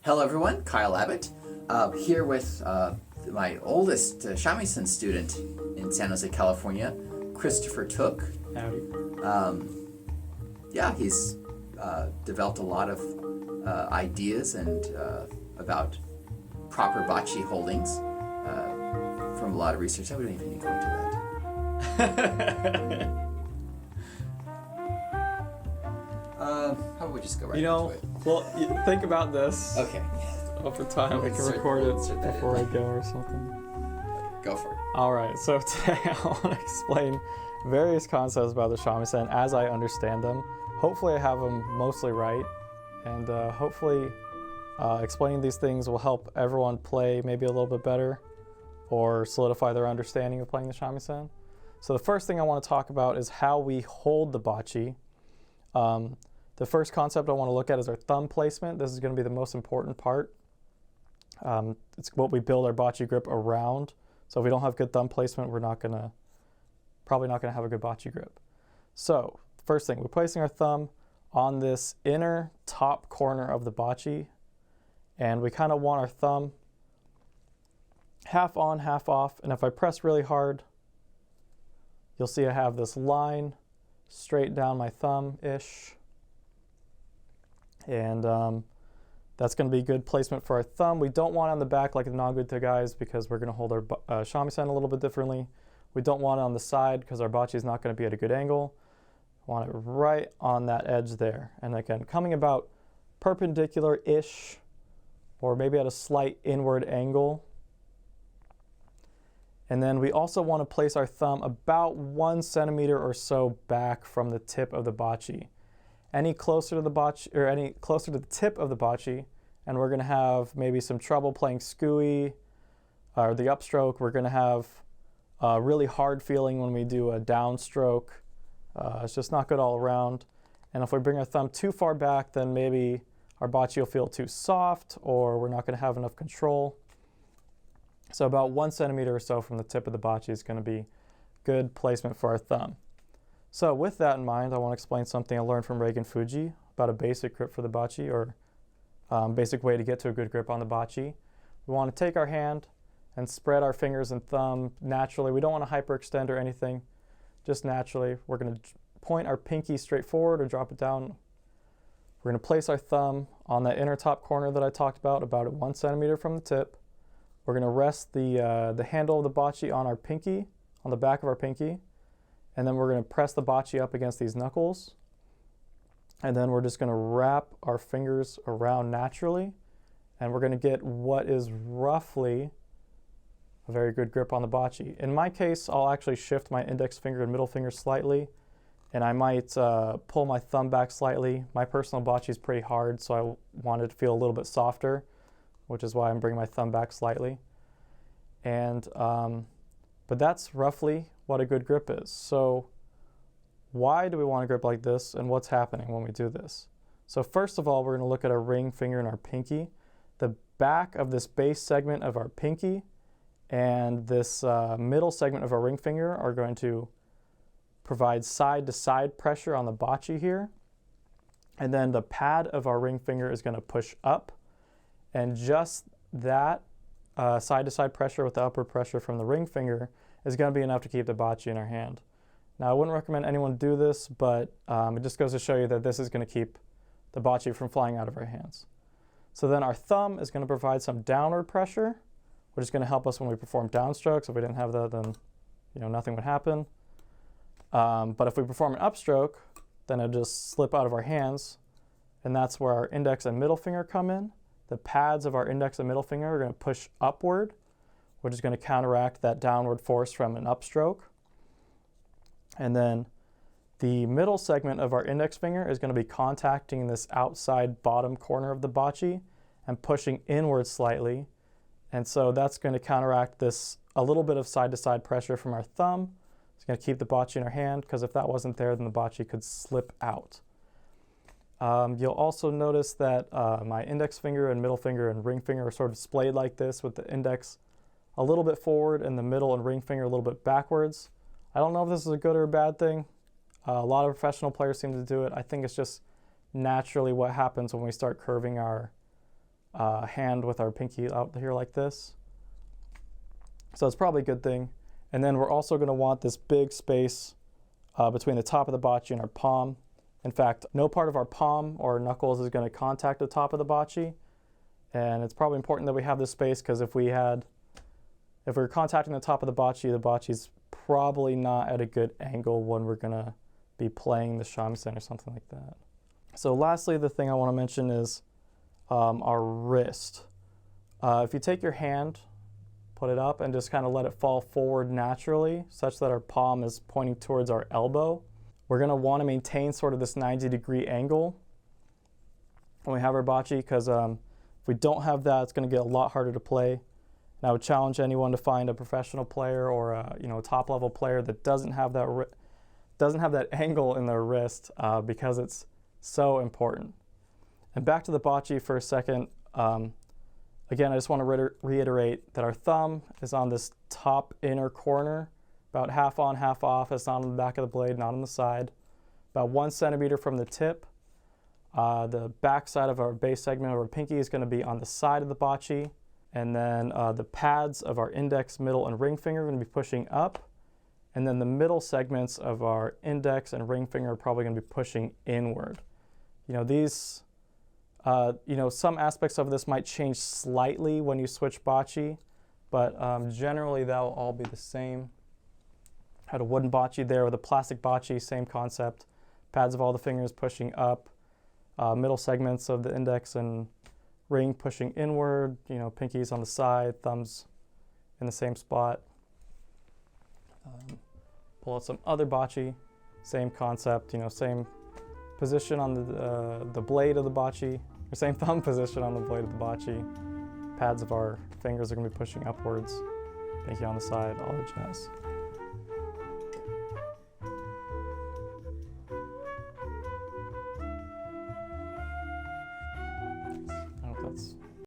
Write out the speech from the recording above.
Hello everyone, Kyle Abbott, here with my oldest shamisen student in San Jose, California, Christopher Took. Howdy. Yeah, he's developed a lot of ideas and about proper bocce holdings from a lot of research. We don't even need to go into that. How about we just go right into it? Well, think about this. Okay. Over time, I can record it before I go or something. Go for it. Alright, so today I want to explain various concepts about the shamisen as I understand them. Hopefully I have them mostly right, and hopefully explaining these things will help everyone play maybe a little bit better or solidify their understanding of playing the shamisen. So the first thing I want to talk about is how we hold the bocce. The first concept I want to look at is our thumb placement. This is going to be the most important part. It's what we build our bocce grip around. So if we don't have good thumb placement, we're probably not going to have a good bocce grip. So first thing, we're placing our thumb on this inner top corner of the bocce, and we kind of want our thumb half on, half off. And if I press really hard, you'll see I have this line straight down my thumb-ish. And that's going to be good placement for our thumb. We don't want it on the back like the non-good guys because we're going to hold our shamisen a little bit differently. We don't want it on the side because our bocce is not going to be at a good angle. We want it right on that edge there. And again, coming about perpendicular-ish or maybe at a slight inward angle. And then we also want to place our thumb about 1 centimeter or so back from the tip of the bocce. Any closer to the bocce, or any closer to the tip of the bocce, and we're going to have maybe some trouble playing skui or the upstroke. We're going to have a really hard feeling when we do a downstroke. It's just not good all around. And if we bring our thumb too far back, then maybe our bocce will feel too soft, or we're not going to have enough control. So about 1 centimeter or so from the tip of the bocce is going to be good placement for our thumb. So with that in mind, I want to explain something I learned from Reigen Fujii about a basic grip for the bocce, or basic way to get to a good grip on the bocce. We want to take our hand and spread our fingers and thumb naturally. We don't want to hyperextend or anything, just naturally. We're going to point our pinky straight forward or drop it down. We're going to place our thumb on that inner top corner that I talked about 1 centimeter from the tip. We're going to rest the handle of the bocce on our pinky, on the back of our pinky. And then we're going to press the bocce up against these knuckles. And then we're just going to wrap our fingers around naturally. And we're going to get what is roughly a very good grip on the bocce. In my case, I'll actually shift my index finger and middle finger slightly. And I might pull my thumb back slightly. My personal bocce is pretty hard, so I want it to feel a little bit softer, which is why I'm bringing my thumb back slightly. And but that's roughly what a good grip is. So why do we want a grip like this, and what's happening when we do this? So first of all, we're going to look at our ring finger and our pinky. The back of this base segment of our pinky and this middle segment of our ring finger are going to provide side-to-side pressure on the bocce here. And then the pad of our ring finger is going to push up, and just that side-to-side pressure with the upward pressure from the ring finger is going to be enough to keep the bocce in our hand. Now, I wouldn't recommend anyone do this, but it just goes to show you that this is going to keep the bocce from flying out of our hands. So then our thumb is going to provide some downward pressure, which is going to help us when we perform downstrokes. If we didn't have that, then nothing would happen. But if we perform an upstroke, then it'll just slip out of our hands, and that's where our index and middle finger come in. The pads of our index and middle finger are going to push upward, which is going to counteract that downward force from an upstroke. And then the middle segment of our index finger is going to be contacting this outside bottom corner of the bocce and pushing inward slightly. And so that's going to counteract this a little bit of side-to-side pressure from our thumb. It's going to keep the bocce in our hand, because if that wasn't there, then the bocce could slip out. You'll also notice that my index finger and middle finger and ring finger are sort of splayed like this, with the index a little bit forward and the middle and ring finger a little bit backwards. I don't know if this is a good or a bad thing. A lot of professional players seem to do it. I think it's just naturally what happens when we start curving our hand with our pinky out here like this. So it's probably a good thing. And then we're also going to want this big space between the top of the bocce and our palm. In fact, no part of our palm or knuckles is going to contact the top of the bocce. And it's probably important that we have this space, because if we were contacting the top of the bocce's probably not at a good angle when we're going to be playing the shamisen or something like that. So lastly, the thing I want to mention is our wrist. If you take your hand, put it up, and just kind of let it fall forward naturally, such that our palm is pointing towards our elbow, we're going to want to maintain sort of this 90-degree angle when we have our bocce, because if we don't have that, it's going to get a lot harder to play. And I would challenge anyone to find a professional player or a top-level player that doesn't have that angle in their wrist, because it's so important. And back to the bocce for a second. Again, I just want to reiterate that our thumb is on this top inner corner, about half on, half off. It's not on the back of the blade, not on the side. About 1 centimeter from the tip. The back side of our base segment of our pinky is going to be on the side of the bocce. And then the pads of our index, middle, and ring finger are going to be pushing up. And then the middle segments of our index and ring finger are probably going to be pushing inward. Some aspects of this might change slightly when you switch bocce, but generally that will all be the same. Had a wooden bocce there with a plastic bocce, same concept. Pads of all the fingers pushing up, middle segments of the index and ring pushing inward, pinkies on the side, thumbs in the same spot. Pull out some other bocce, same concept, same position on the blade of the bocce, or same thumb position on the blade of the bocce. Pads of our fingers are going to be pushing upwards, pinky on the side, all the jazz.